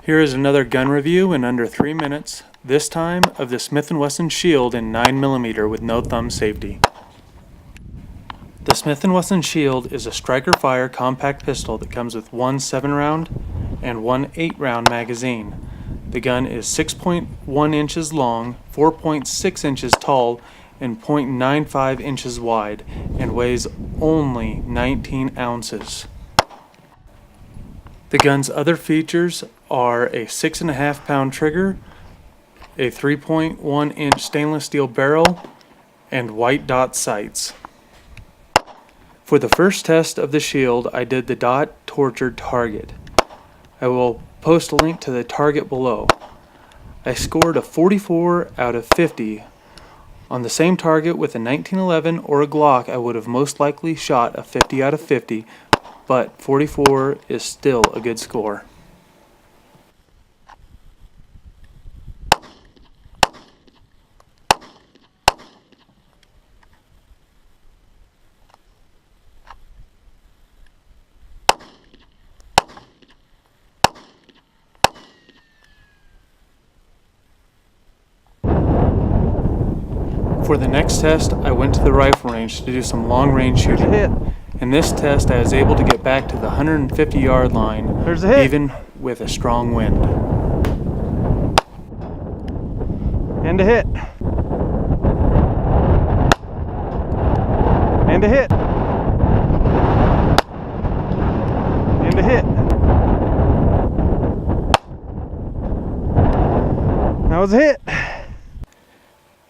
Here is another gun review in under 3 minutes, this time of the Smith & Wesson Shield in 9mm with no thumb safety. The Smith & Wesson Shield is a striker fire compact pistol that comes with one 7-round and one 8-round magazine. The gun is 6.1 inches long, 4.6 inches tall, and 0.95 inches wide, and weighs only 19 ounces. The gun's other features are a 6.5 pound trigger, a 3.1 inch stainless steel barrel, and white dot sights. For the first test of the Shield, I did the dot tortured target. I will post a link to the target below. I scored a 44 out of 50. On the same target with a 1911 or a Glock, I would have most likely shot a 50 out of 50, but 44 is still a good score. For the next test, I went to the rifle range to do some long-range shooting. In this test, I was able to get back to the 150-yard line, even with a strong wind. And a hit. And a hit. And a hit. That was a hit.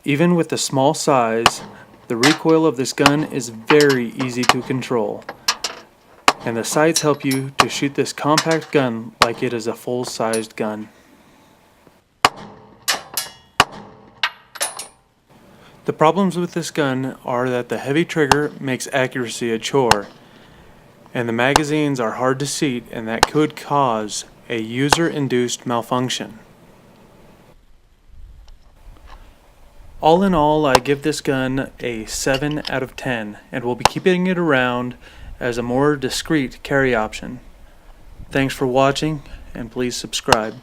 Even with the small size, the recoil of this gun is very easy to control, and the sights help you to shoot this compact gun like it is a full-sized gun. The problems with this gun are that the heavy trigger makes accuracy a chore, and the magazines are hard to seat, and that could cause a user-induced malfunction. All in all, I give this gun a 7 out of 10 and will be keeping it around as a more discreet carry option. Thanks for watching, and please subscribe.